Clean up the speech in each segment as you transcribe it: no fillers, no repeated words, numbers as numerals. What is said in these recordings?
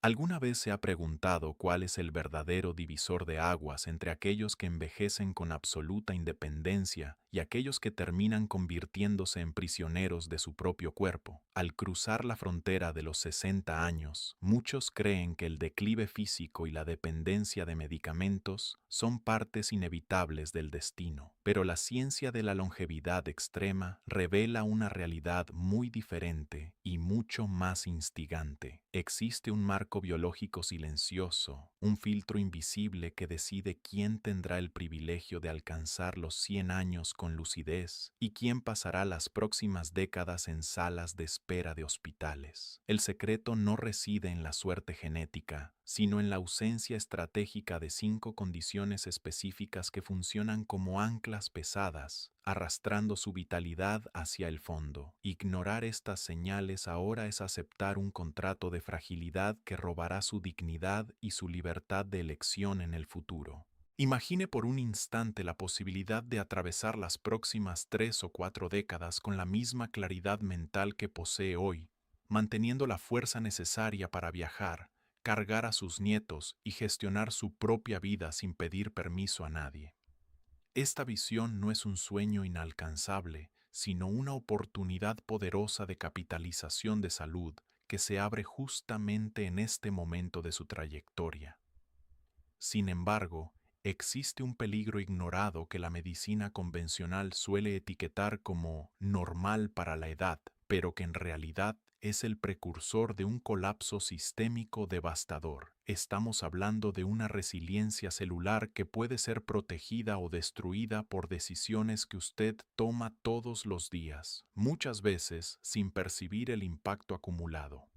¿Alguna vez se ha preguntado cuál es el verdadero divisor de aguas entre aquellos que envejecen con absoluta independencia y aquellos que terminan convirtiéndose en prisioneros de su propio cuerpo? Al cruzar la frontera de los 60 años, muchos creen que el declive físico y la dependencia de medicamentos son partes inevitables del destino. Pero la ciencia de la longevidad extrema revela una realidad muy diferente y mucho más instigante. Existe un marco biológico silencioso, un filtro invisible que decide quién tendrá el privilegio de alcanzar los 100 años con lucidez y quién pasará las próximas décadas en salas de espera de hospitales. El secreto no reside en la suerte genética, sino en la ausencia estratégica de 5 condiciones específicas que funcionan como anclas pesadas, arrastrando su vitalidad hacia el fondo. Ignorar estas señales ahora es aceptar un contrato de fragilidad que robará su dignidad y su libertad de elección en el futuro. Imagine por un instante la posibilidad de atravesar las próximas 3 o 4 décadas con la misma claridad mental que posee hoy, manteniendo la fuerza necesaria para viajar, cargar a sus nietos y gestionar su propia vida sin pedir permiso a nadie. Esta visión no es un sueño inalcanzable, sino una oportunidad poderosa de capitalización de salud que se abre justamente en este momento de su trayectoria. Sin embargo, existe un peligro ignorado que la medicina convencional suele etiquetar como normal para la edad, pero que en realidad es el precursor de un colapso sistémico devastador. Estamos hablando de una resiliencia celular que puede ser protegida o destruida por decisiones que usted toma todos los días, muchas veces sin percibir el impacto acumulado.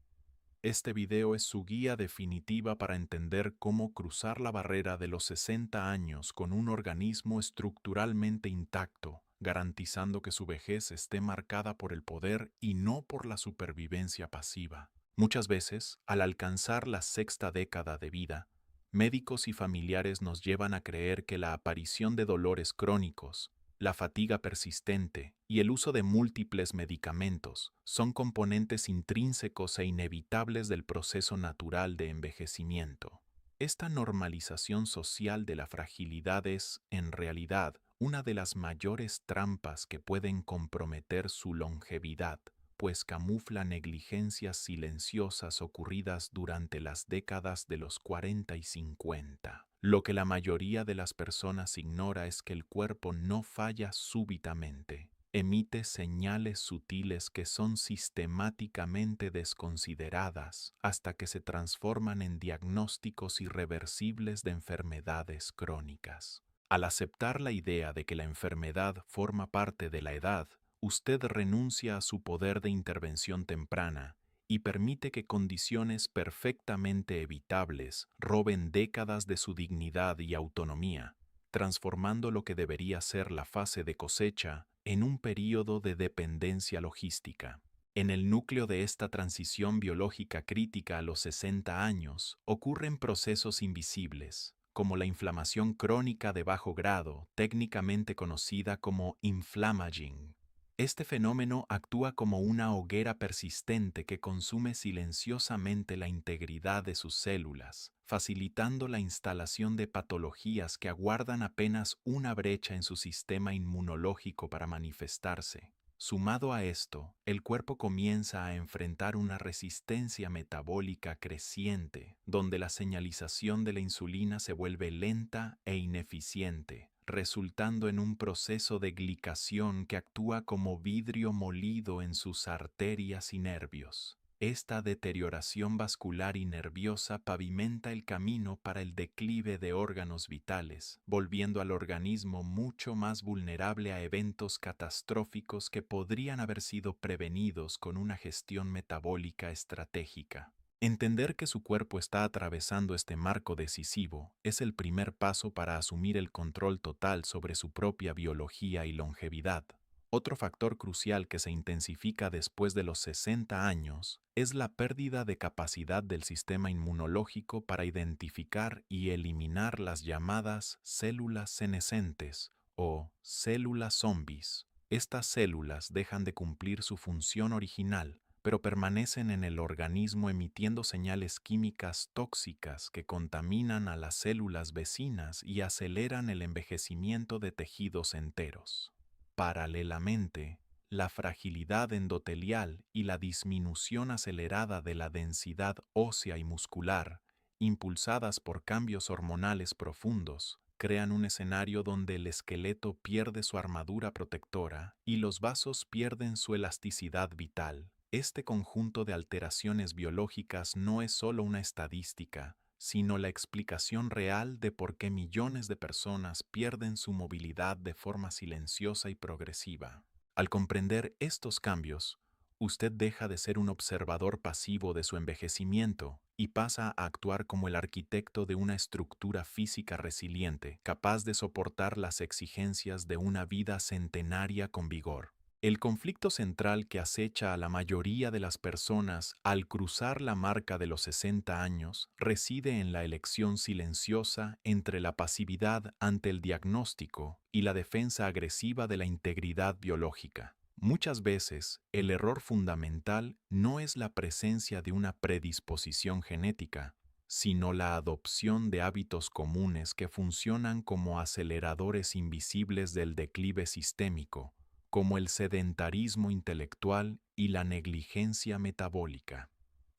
Este video es su guía definitiva para entender cómo cruzar la barrera de los 60 años con un organismo estructuralmente intacto, garantizando que su vejez esté marcada por el poder y no por la supervivencia pasiva. Muchas veces, al alcanzar la sexta década de vida, médicos y familiares nos llevan a creer que la aparición de dolores crónicos, la fatiga persistente y el uso de múltiples medicamentos son componentes intrínsecos e inevitables del proceso natural de envejecimiento. Esta normalización social de la fragilidad es, en realidad, una de las mayores trampas que pueden comprometer su longevidad, pues camufla negligencias silenciosas ocurridas durante las décadas de los 40 y 50. Lo que la mayoría de las personas ignora es que el cuerpo no falla súbitamente. Emite señales sutiles que son sistemáticamente desconsideradas hasta que se transforman en diagnósticos irreversibles de enfermedades crónicas. Al aceptar la idea de que la enfermedad forma parte de la edad, usted renuncia a su poder de intervención temprana y permite que condiciones perfectamente evitables roben décadas de su dignidad y autonomía, transformando lo que debería ser la fase de cosecha en un período de dependencia logística. En el núcleo de esta transición biológica crítica a los 60 años ocurren procesos invisibles, como la inflamación crónica de bajo grado, técnicamente conocida como inflammaging. Este fenómeno actúa como una hoguera persistente que consume silenciosamente la integridad de sus células, facilitando la instalación de patologías que aguardan apenas una brecha en su sistema inmunológico para manifestarse. Sumado a esto, el cuerpo comienza a enfrentar una resistencia metabólica creciente, donde la señalización de la insulina se vuelve lenta e ineficiente, resultando en un proceso de glicación que actúa como vidrio molido en sus arterias y nervios. Esta deterioración vascular y nerviosa pavimenta el camino para el declive de órganos vitales, volviendo al organismo mucho más vulnerable a eventos catastróficos que podrían haber sido prevenidos con una gestión metabólica estratégica. Entender que su cuerpo está atravesando este marco decisivo es el primer paso para asumir el control total sobre su propia biología y longevidad. Otro factor crucial que se intensifica después de los 60 años es la pérdida de capacidad del sistema inmunológico para identificar y eliminar las llamadas células senescentes o células zombies. Estas células dejan de cumplir su función original, pero permanecen en el organismo emitiendo señales químicas tóxicas que contaminan a las células vecinas y aceleran el envejecimiento de tejidos enteros. Paralelamente, la fragilidad endotelial y la disminución acelerada de la densidad ósea y muscular, impulsadas por cambios hormonales profundos, crean un escenario donde el esqueleto pierde su armadura protectora y los vasos pierden su elasticidad vital. Este conjunto de alteraciones biológicas no es solo una estadística, sino la explicación real de por qué millones de personas pierden su movilidad de forma silenciosa y progresiva. Al comprender estos cambios, usted deja de ser un observador pasivo de su envejecimiento y pasa a actuar como el arquitecto de una estructura física resiliente, capaz de soportar las exigencias de una vida centenaria con vigor. El conflicto central que acecha a la mayoría de las personas al cruzar la marca de los 60 años reside en la elección silenciosa entre la pasividad ante el diagnóstico y la defensa agresiva de la integridad biológica. Muchas veces, el error fundamental no es la presencia de una predisposición genética, sino la adopción de hábitos comunes que funcionan como aceleradores invisibles del declive sistémico, como el sedentarismo intelectual y la negligencia metabólica.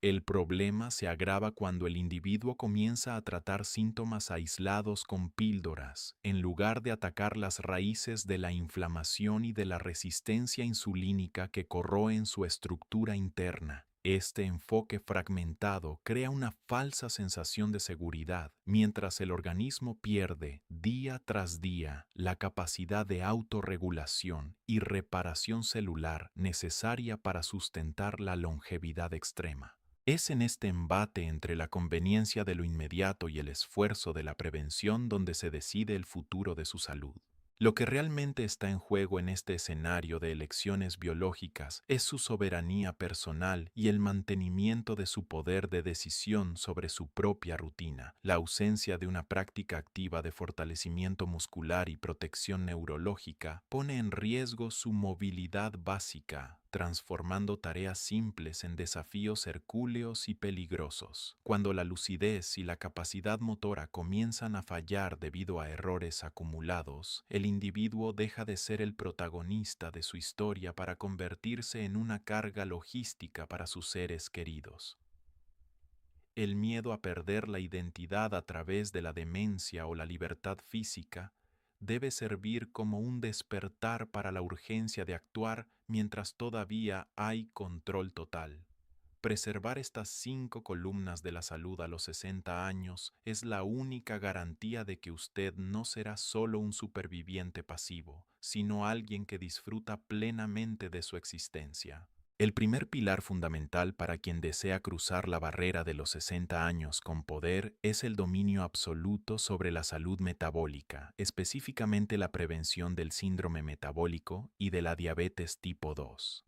El problema se agrava cuando el individuo comienza a tratar síntomas aislados con píldoras, en lugar de atacar las raíces de la inflamación y de la resistencia insulínica que corroen su estructura interna. Este enfoque fragmentado crea una falsa sensación de seguridad, mientras el organismo pierde, día tras día, la capacidad de autorregulación y reparación celular necesaria para sustentar la longevidad extrema. Es en este embate entre la conveniencia de lo inmediato y el esfuerzo de la prevención donde se decide el futuro de su salud. Lo que realmente está en juego en este escenario de elecciones biológicas es su soberanía personal y el mantenimiento de su poder de decisión sobre su propia rutina. La ausencia de una práctica activa de fortalecimiento muscular y protección neurológica pone en riesgo su movilidad básica, transformando tareas simples en desafíos hercúleos y peligrosos. Cuando la lucidez y la capacidad motora comienzan a fallar debido a errores acumulados, el individuo deja de ser el protagonista de su historia para convertirse en una carga logística para sus seres queridos. El miedo a perder la identidad a través de la demencia o la libertad física debe servir como un despertar para la urgencia de actuar mientras todavía hay control total. Preservar estas 5 columnas de la salud a los 60 años es la única garantía de que usted no será solo un superviviente pasivo, sino alguien que disfruta plenamente de su existencia. El primer pilar fundamental para quien desea cruzar la barrera de los 60 años con poder es el dominio absoluto sobre la salud metabólica, específicamente la prevención del síndrome metabólico y de la diabetes tipo 2.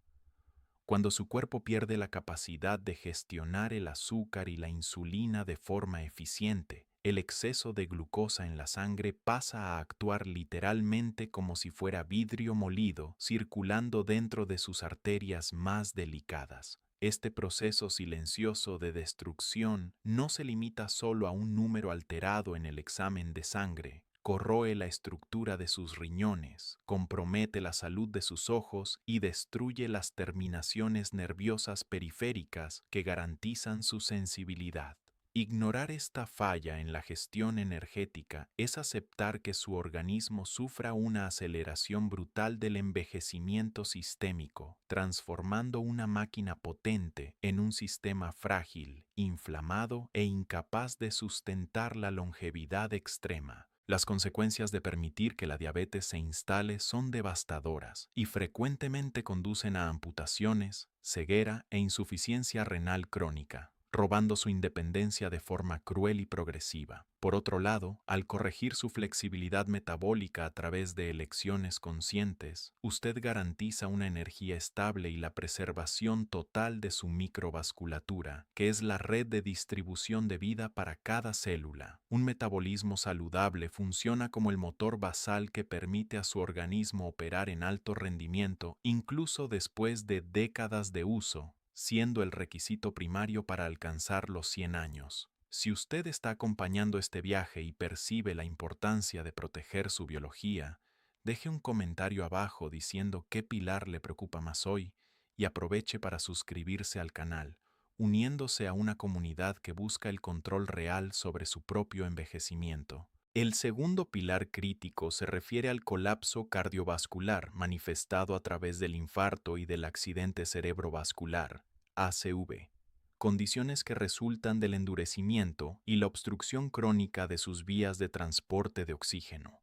Cuando su cuerpo pierde la capacidad de gestionar el azúcar y la insulina de forma eficiente, el exceso de glucosa en la sangre pasa a actuar literalmente como si fuera vidrio molido circulando dentro de sus arterias más delicadas. Este proceso silencioso de destrucción no se limita solo a un número alterado en el examen de sangre. Corroe la estructura de sus riñones, compromete la salud de sus ojos y destruye las terminaciones nerviosas periféricas que garantizan su sensibilidad. Ignorar esta falla en la gestión energética es aceptar que su organismo sufra una aceleración brutal del envejecimiento sistémico, transformando una máquina potente en un sistema frágil, inflamado e incapaz de sustentar la longevidad extrema. Las consecuencias de permitir que la diabetes se instale son devastadoras y frecuentemente conducen a amputaciones, ceguera e insuficiencia renal crónica, robando su independencia de forma cruel y progresiva. Por otro lado, al corregir su flexibilidad metabólica a través de elecciones conscientes, usted garantiza una energía estable y la preservación total de su microvasculatura, que es la red de distribución de vida para cada célula. Un metabolismo saludable funciona como el motor basal que permite a su organismo operar en alto rendimiento incluso después de décadas de uso, siendo el requisito primario para alcanzar los 100 años. Si usted está acompañando este viaje y percibe la importancia de proteger su biología, deje un comentario abajo diciendo qué pilar le preocupa más hoy y aproveche para suscribirse al canal, uniéndose a una comunidad que busca el control real sobre su propio envejecimiento. El segundo pilar crítico se refiere al colapso cardiovascular manifestado a través del infarto y del accidente cerebrovascular, ACV, condiciones que resultan del endurecimiento y la obstrucción crónica de sus vías de transporte de oxígeno.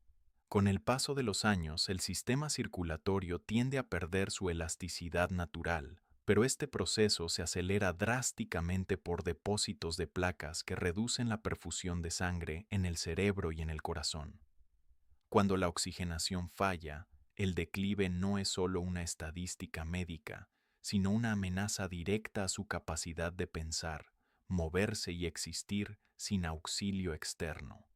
Con el paso de los años, el sistema circulatorio tiende a perder su elasticidad natural, pero este proceso se acelera drásticamente por depósitos de placas que reducen la perfusión de sangre en el cerebro y en el corazón. Cuando la oxigenación falla, el declive no es solo una estadística médica, sino una amenaza directa a su capacidad de pensar, moverse y existir sin auxilio externo.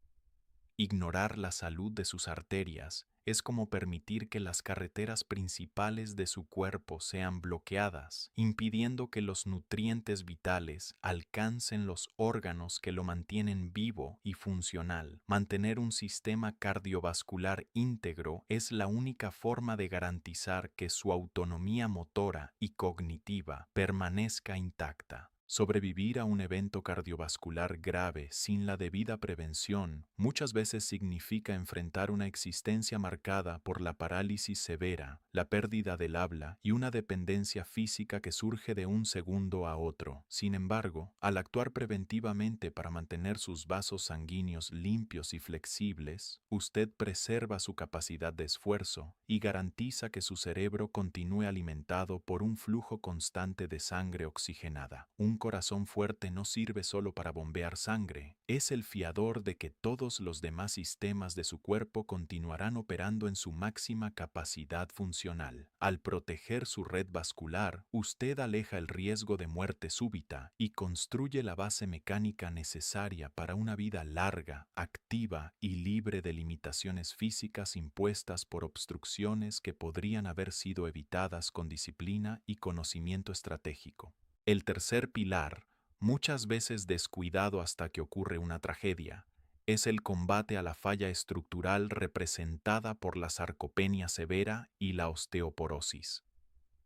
Ignorar la salud de sus arterias es como permitir que las carreteras principales de su cuerpo sean bloqueadas, impidiendo que los nutrientes vitales alcancen los órganos que lo mantienen vivo y funcional. Mantener un sistema cardiovascular íntegro es la única forma de garantizar que su autonomía motora y cognitiva permanezca intacta. Sobrevivir a un evento cardiovascular grave sin la debida prevención muchas veces significa enfrentar una existencia marcada por la parálisis severa, la pérdida del habla y una dependencia física que surge de un segundo a otro. Sin embargo, al actuar preventivamente para mantener sus vasos sanguíneos limpios y flexibles, usted preserva su capacidad de esfuerzo y garantiza que su cerebro continúe alimentado por un flujo constante de sangre oxigenada. Un corazón fuerte no sirve solo para bombear sangre, es el fiador de que todos los demás sistemas de su cuerpo continuarán operando en su máxima capacidad funcional. Al proteger su red vascular, usted aleja el riesgo de muerte súbita y construye la base mecánica necesaria para una vida larga, activa y libre de limitaciones físicas impuestas por obstrucciones que podrían haber sido evitadas con disciplina y conocimiento estratégico. El tercer pilar, muchas veces descuidado hasta que ocurre una tragedia, es el combate a la falla estructural representada por la sarcopenia severa y la osteoporosis.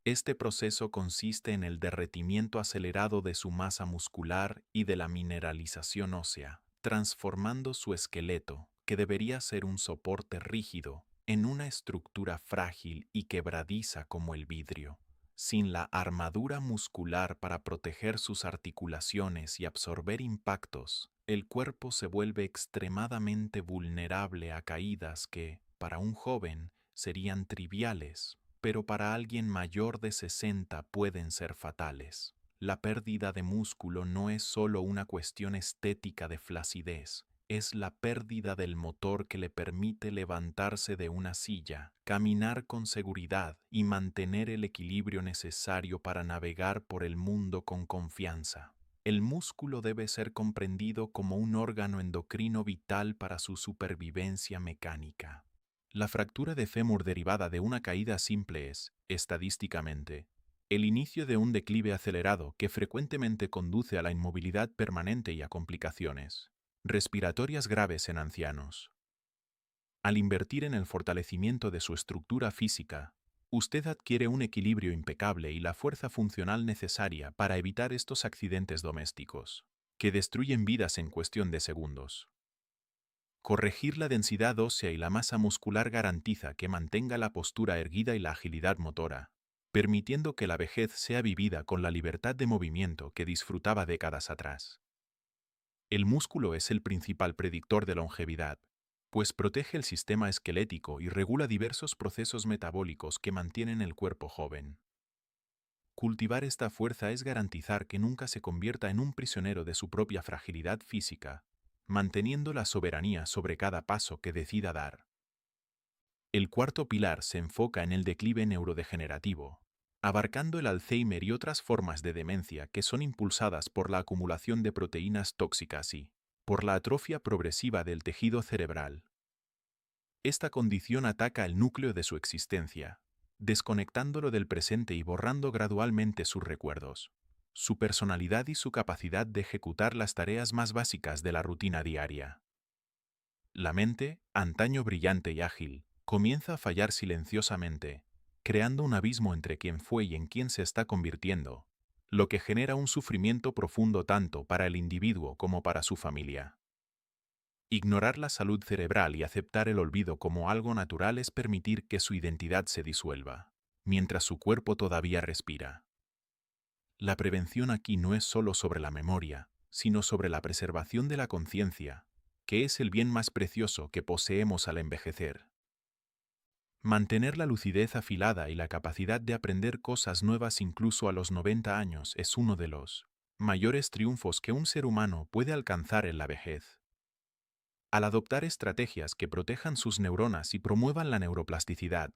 Este proceso consiste en el derretimiento acelerado de su masa muscular y de la mineralización ósea, transformando su esqueleto, que debería ser un soporte rígido, en una estructura frágil y quebradiza como el vidrio. Sin la armadura muscular para proteger sus articulaciones y absorber impactos, el cuerpo se vuelve extremadamente vulnerable a caídas que, para un joven, serían triviales, pero para alguien mayor de 60 pueden ser fatales. La pérdida de músculo no es solo una cuestión estética de flacidez, es la pérdida del motor que le permite levantarse de una silla, caminar con seguridad y mantener el equilibrio necesario para navegar por el mundo con confianza. El músculo debe ser comprendido como un órgano endocrino vital para su supervivencia mecánica. La fractura de fémur derivada de una caída simple es, estadísticamente, el inicio de un declive acelerado que frecuentemente conduce a la inmovilidad permanente y a complicaciones respiratorias graves en ancianos. Al invertir en el fortalecimiento de su estructura física, usted adquiere un equilibrio impecable y la fuerza funcional necesaria para evitar estos accidentes domésticos, que destruyen vidas en cuestión de segundos. Corregir la densidad ósea y la masa muscular garantiza que mantenga la postura erguida y la agilidad motora, permitiendo que la vejez sea vivida con la libertad de movimiento que disfrutaba décadas atrás. El músculo es el principal predictor de longevidad, pues protege el sistema esquelético y regula diversos procesos metabólicos que mantienen el cuerpo joven. Cultivar esta fuerza es garantizar que nunca se convierta en un prisionero de su propia fragilidad física, manteniendo la soberanía sobre cada paso que decida dar. El cuarto pilar se enfoca en el declive neurodegenerativo, abarcando el Alzheimer y otras formas de demencia que son impulsadas por la acumulación de proteínas tóxicas y por la atrofia progresiva del tejido cerebral. Esta condición ataca el núcleo de su existencia, desconectándolo del presente y borrando gradualmente sus recuerdos. su personalidad y su capacidad de ejecutar las tareas más básicas de la rutina diaria. La mente, antaño brillante y ágil, comienza a fallar silenciosamente, creando un abismo entre quien fue y en quien se está convirtiendo, lo que genera un sufrimiento profundo tanto para el individuo como para su familia. Ignorar la salud cerebral y aceptar el olvido como algo natural es permitir que su identidad se disuelva, mientras su cuerpo todavía respira. La prevención aquí no es solo sobre la memoria, sino sobre la preservación de la conciencia, que es el bien más precioso que poseemos al envejecer. Mantener la lucidez afilada y la capacidad de aprender cosas nuevas incluso a los 90 años es uno de los mayores triunfos que un ser humano puede alcanzar en la vejez. Al adoptar estrategias que protejan sus neuronas y promuevan la neuroplasticidad,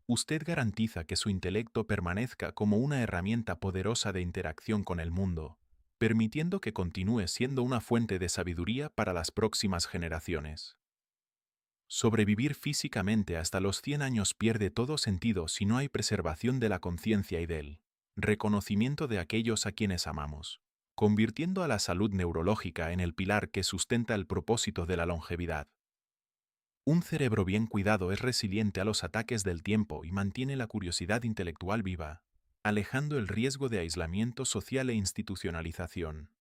usted garantiza que su intelecto permanezca como una herramienta poderosa de interacción con el mundo, permitiendo que continúe siendo una fuente de sabiduría para las próximas generaciones. Sobrevivir físicamente hasta los 100 años pierde todo sentido si no hay preservación de la conciencia y del reconocimiento de aquellos a quienes amamos, convirtiendo a la salud neurológica en el pilar que sustenta el propósito de la longevidad. Un cerebro bien cuidado es resiliente a los ataques del tiempo y mantiene la curiosidad intelectual viva, alejando el riesgo de aislamiento social e institucionalización.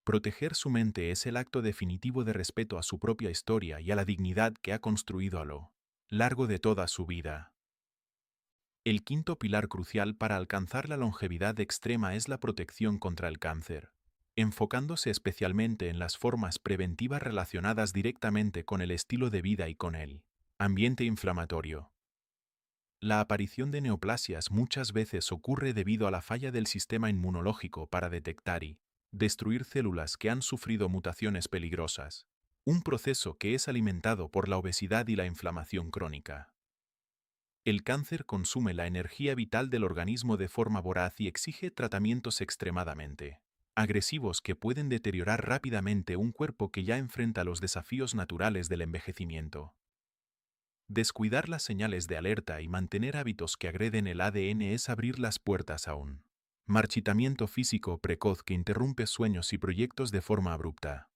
Proteger su mente es el acto definitivo de respeto a su propia historia y a la dignidad que ha construido a lo largo de toda su vida. El quinto pilar crucial para alcanzar la longevidad extrema es la protección contra el cáncer, enfocándose especialmente en las formas preventivas relacionadas directamente con el estilo de vida y con el ambiente inflamatorio. La aparición de neoplasias muchas veces ocurre debido a la falla del sistema inmunológico para detectar y destruir células que han sufrido mutaciones peligrosas, un proceso que es alimentado por la obesidad y la inflamación crónica. El cáncer consume la energía vital del organismo de forma voraz y exige tratamientos extremadamente agresivos que pueden deteriorar rápidamente un cuerpo que ya enfrenta los desafíos naturales del envejecimiento. Descuidar las señales de alerta y mantener hábitos que agreden el ADN es abrir las puertas a un marchitamiento físico precoz que interrumpe sueños y proyectos de forma abrupta.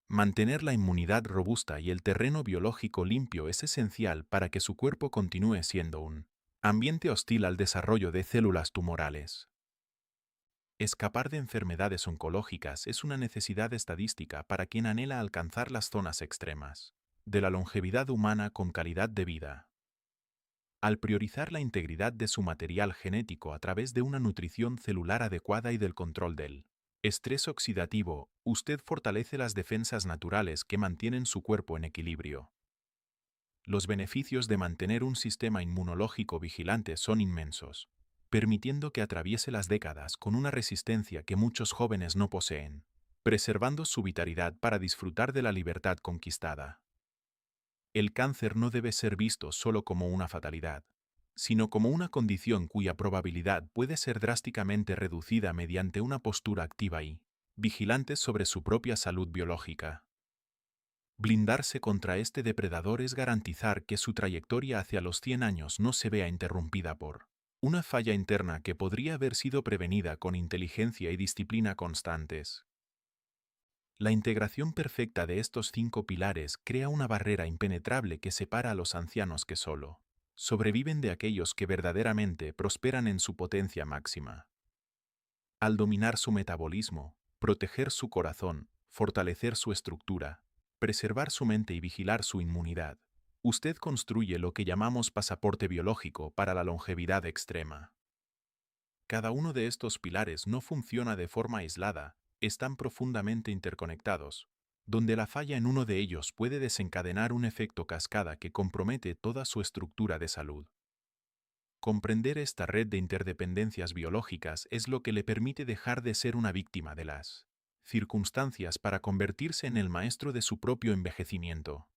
Mantener la inmunidad robusta y el terreno biológico limpio es esencial para que su cuerpo continúe siendo un ambiente hostil al desarrollo de células tumorales. Escapar de enfermedades oncológicas es una necesidad estadística para quien anhela alcanzar las zonas extremas de la longevidad humana con calidad de vida. Al priorizar la integridad de su material genético a través de una nutrición celular adecuada y del control del estrés oxidativo, usted fortalece las defensas naturales que mantienen su cuerpo en equilibrio. Los beneficios de mantener un sistema inmunológico vigilante son inmensos, permitiendo que atraviese las décadas con una resistencia que muchos jóvenes no poseen, preservando su vitalidad para disfrutar de la libertad conquistada. El cáncer no debe ser visto solo como una fatalidad, sino como una condición cuya probabilidad puede ser drásticamente reducida mediante una postura activa y vigilante sobre su propia salud biológica. Blindarse contra este depredador es garantizar que su trayectoria hacia los 100 años no se vea interrumpida por una falla interna que podría haber sido prevenida con inteligencia y disciplina constantes. La integración perfecta de estos 5 pilares crea una barrera impenetrable que separa a los ancianos que solo sobreviven de aquellos que verdaderamente prosperan en su potencia máxima. Al dominar su metabolismo, proteger su corazón, fortalecer su estructura, preservar su mente y vigilar su inmunidad, usted construye lo que llamamos pasaporte biológico para la longevidad extrema. Cada uno de estos pilares no funciona de forma aislada, están profundamente interconectados, donde la falla en uno de ellos puede desencadenar un efecto cascada que compromete toda su estructura de salud. Comprender esta red de interdependencias biológicas es lo que le permite dejar de ser una víctima de las circunstancias para convertirse en el maestro de su propio envejecimiento.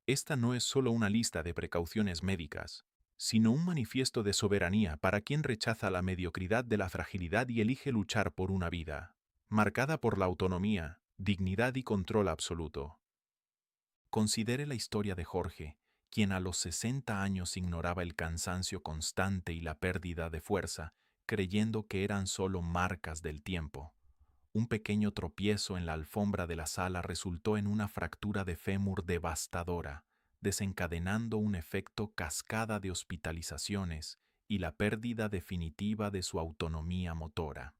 Esta no es solo una lista de precauciones médicas, sino un manifiesto de soberanía para quien rechaza la mediocridad de la fragilidad y elige luchar por una vida marcada por la autonomía, dignidad y control absoluto. Considere la historia de Jorge, quien a los 60 años ignoraba el cansancio constante y la pérdida de fuerza creyendo que eran solo marcas del tiempo. Un pequeño tropiezo en la alfombra de la sala resultó en una fractura de fémur devastadora, desencadenando un efecto cascada de hospitalizaciones y la pérdida definitiva de su autonomía motora.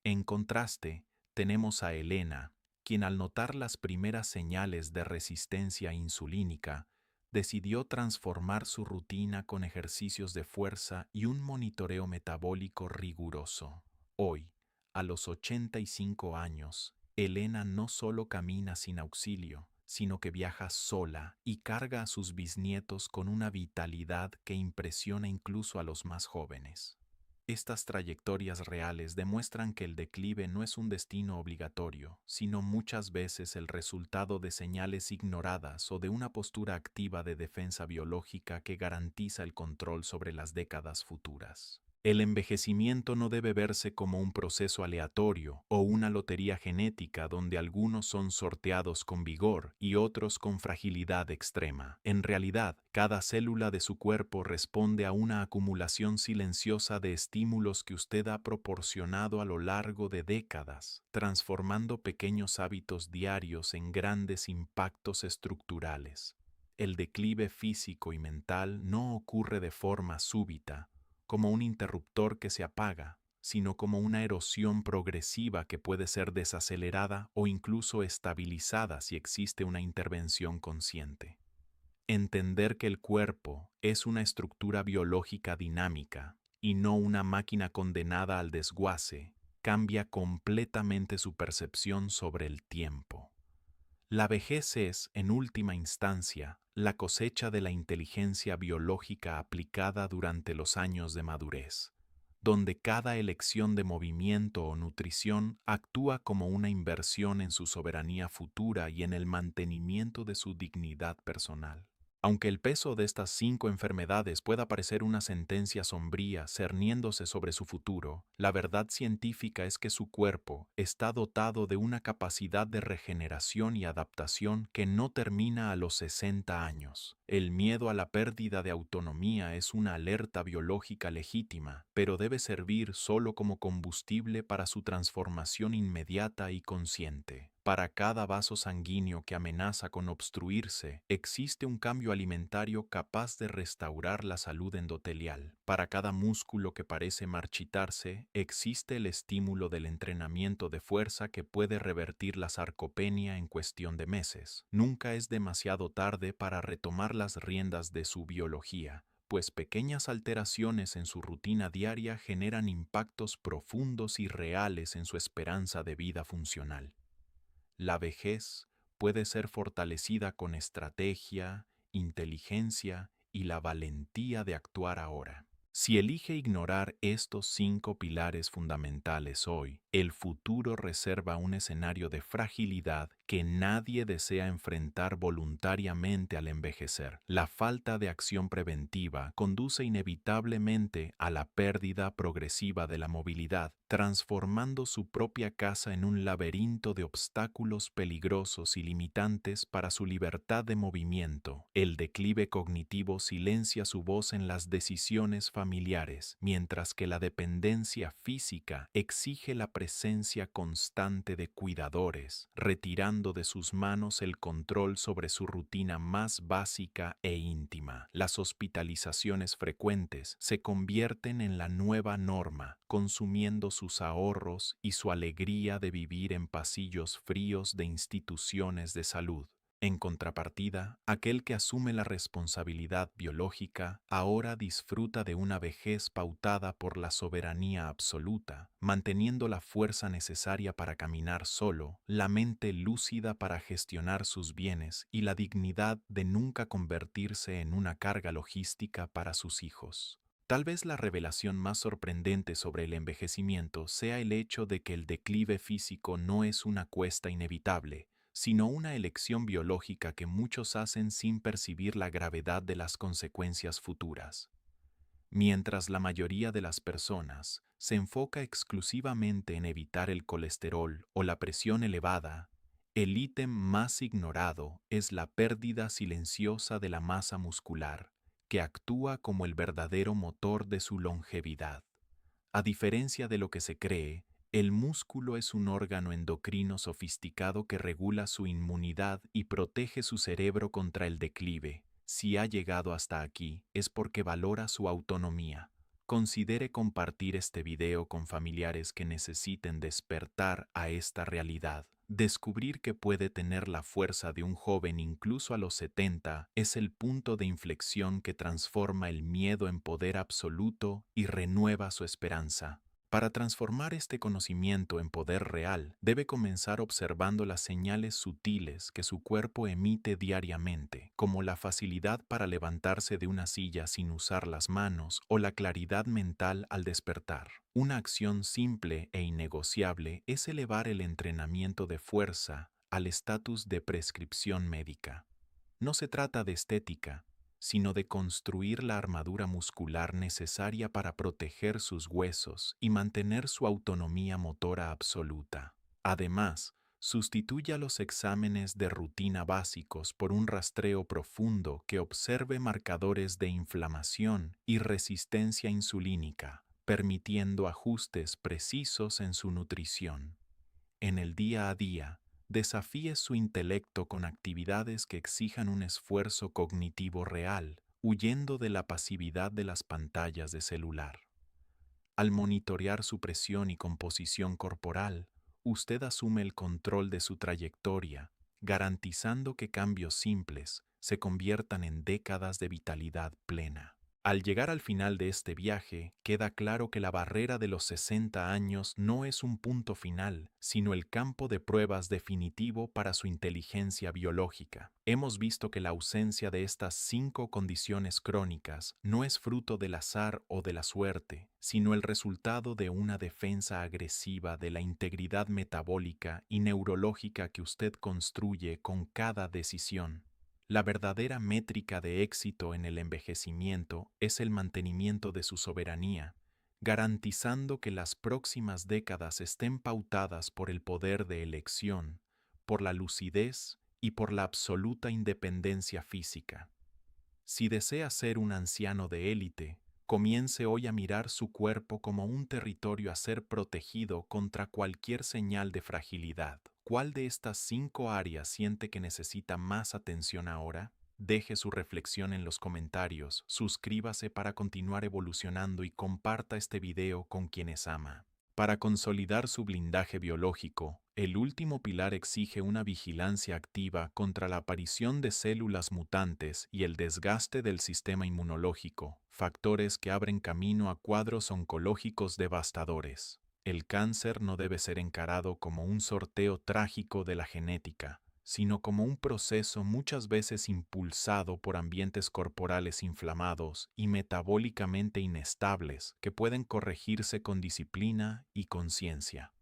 En contraste, tenemos a Elena, quien al notar las primeras señales de resistencia insulínica, decidió transformar su rutina con ejercicios de fuerza y un monitoreo metabólico riguroso. Hoy, a los 85 años, Elena no solo camina sin auxilio, sino que viaja sola y carga a sus bisnietos con una vitalidad que impresiona incluso a los más jóvenes. Estas trayectorias reales demuestran que el declive no es un destino obligatorio, sino muchas veces el resultado de señales ignoradas o de una postura activa de defensa biológica que garantiza el control sobre las décadas futuras. El envejecimiento no debe verse como un proceso aleatorio o una lotería genética donde algunos son sorteados con vigor y otros con fragilidad extrema. En realidad, cada célula de su cuerpo responde a una acumulación silenciosa de estímulos que usted ha proporcionado a lo largo de décadas, transformando pequeños hábitos diarios en grandes impactos estructurales. El declive físico y mental no ocurre de forma súbita, como un interruptor que se apaga, sino como una erosión progresiva que puede ser desacelerada o incluso estabilizada si existe una intervención consciente. Entender que el cuerpo es una estructura biológica dinámica y no una máquina condenada al desguace cambia completamente su percepción sobre el tiempo. La vejez es, en última instancia, la cosecha de la inteligencia biológica aplicada durante los años de madurez, donde cada elección de movimiento o nutrición actúa como una inversión en su soberanía futura y en el mantenimiento de su dignidad personal. Aunque el peso de estas 5 enfermedades pueda parecer una sentencia sombría cerniéndose sobre su futuro, la verdad científica es que su cuerpo está dotado de una capacidad de regeneración y adaptación que no termina a los 60 años. El miedo a la pérdida de autonomía es una alerta biológica legítima, pero debe servir solo como combustible para su transformación inmediata y consciente. Para cada vaso sanguíneo que amenaza con obstruirse, existe un cambio alimentario capaz de restaurar la salud endotelial. Para cada músculo que parece marchitarse, existe el estímulo del entrenamiento de fuerza que puede revertir la sarcopenia en cuestión de meses. Nunca es demasiado tarde para retomar las riendas de su biología, pues pequeñas alteraciones en su rutina diaria generan impactos profundos y reales en su esperanza de vida funcional. La vejez puede ser fortalecida con estrategia, inteligencia y la valentía de actuar ahora. Si elige ignorar estos 5 pilares fundamentales hoy, el futuro reserva un escenario de fragilidad que nadie desea enfrentar voluntariamente al envejecer. La falta de acción preventiva conduce inevitablemente a la pérdida progresiva de la movilidad, transformando su propia casa en un laberinto de obstáculos peligrosos y limitantes para su libertad de movimiento. El declive cognitivo silencia su voz en las decisiones familiares, mientras que la dependencia física exige la presencia constante de cuidadores, retirando de sus manos el control sobre su rutina más básica e íntima. Las hospitalizaciones frecuentes se convierten en la nueva norma, consumiendo sus ahorros y su alegría de vivir en pasillos fríos de instituciones de salud. En contrapartida, aquel que asume la responsabilidad biológica ahora disfruta de una vejez pautada por la soberanía absoluta, manteniendo la fuerza necesaria para caminar solo, la mente lúcida para gestionar sus bienes y la dignidad de nunca convertirse en una carga logística para sus hijos. Tal vez la revelación más sorprendente sobre el envejecimiento sea el hecho de que el declive físico no es una cuesta inevitable, sino una elección biológica que muchos hacen sin percibir la gravedad de las consecuencias futuras. Mientras la mayoría de las personas se enfoca exclusivamente en evitar el colesterol o la presión elevada, el ítem más ignorado es la pérdida silenciosa de la masa muscular, que actúa como el verdadero motor de su longevidad. A diferencia de lo que se cree, el músculo es un órgano endocrino sofisticado que regula su inmunidad y protege su cerebro contra el declive. Si ha llegado hasta aquí, es porque valora su autonomía. Considere compartir este video con familiares que necesiten despertar a esta realidad. Descubrir que puede tener la fuerza de un joven incluso a los 70 es el punto de inflexión que transforma el miedo en poder absoluto y renueva su esperanza. Para transformar este conocimiento en poder real, debe comenzar observando las señales sutiles que su cuerpo emite diariamente, como la facilidad para levantarse de una silla sin usar las manos o la claridad mental al despertar. Una acción simple e innegociable es elevar el entrenamiento de fuerza al estatus de prescripción médica. No se trata de estética, sino de construir la armadura muscular necesaria para proteger sus huesos y mantener su autonomía motora absoluta. Además, sustituya los exámenes de rutina básicos por un rastreo profundo que observe marcadores de inflamación y resistencia insulínica, permitiendo ajustes precisos en su nutrición. En el día a día, desafíe su intelecto con actividades que exijan un esfuerzo cognitivo real, huyendo de la pasividad de las pantallas de celular. Al monitorear su presión y composición corporal, usted asume el control de su trayectoria, garantizando que cambios simples se conviertan en décadas de vitalidad plena. Al llegar al final de este viaje, queda claro que la barrera de los 60 años no es un punto final, sino el campo de pruebas definitivo para su inteligencia biológica. Hemos visto que la ausencia de estas 5 condiciones crónicas no es fruto del azar o de la suerte, sino el resultado de una defensa agresiva de la integridad metabólica y neurológica que usted construye con cada decisión. La verdadera métrica de éxito en el envejecimiento es el mantenimiento de su soberanía, garantizando que las próximas décadas estén pautadas por el poder de elección, por la lucidez y por la absoluta independencia física. Si desea ser un anciano de élite, comience hoy a mirar su cuerpo como un territorio a ser protegido contra cualquier señal de fragilidad. ¿Cuál de estas 5 áreas siente que necesita más atención ahora? Deje su reflexión en los comentarios, suscríbase para continuar evolucionando y comparta este video con quienes ama. Para consolidar su blindaje biológico, el último pilar exige una vigilancia activa contra la aparición de células mutantes y el desgaste del sistema inmunológico, factores que abren camino a cuadros oncológicos devastadores. El cáncer no debe ser encarado como un sorteo trágico de la genética, sino como un proceso muchas veces impulsado por ambientes corporales inflamados y metabólicamente inestables que pueden corregirse con disciplina y conciencia.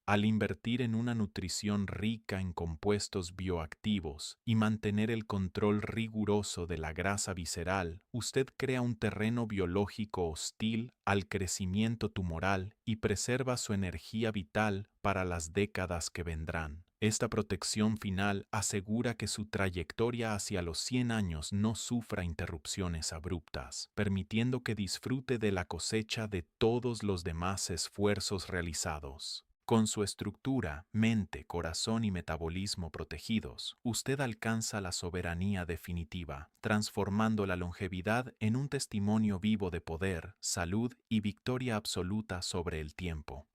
Al invertir en una nutrición rica en compuestos bioactivos y mantener el control riguroso de la grasa visceral, usted crea un terreno biológico hostil al crecimiento tumoral y preserva su energía vital para las décadas que vendrán. Esta protección final asegura que su trayectoria hacia los 100 años no sufra interrupciones abruptas, permitiendo que disfrute de la cosecha de todos los demás esfuerzos realizados. Con su estructura, mente, corazón y metabolismo protegidos, usted alcanza la soberanía definitiva, transformando la longevidad en un testimonio vivo de poder, salud y victoria absoluta sobre el tiempo.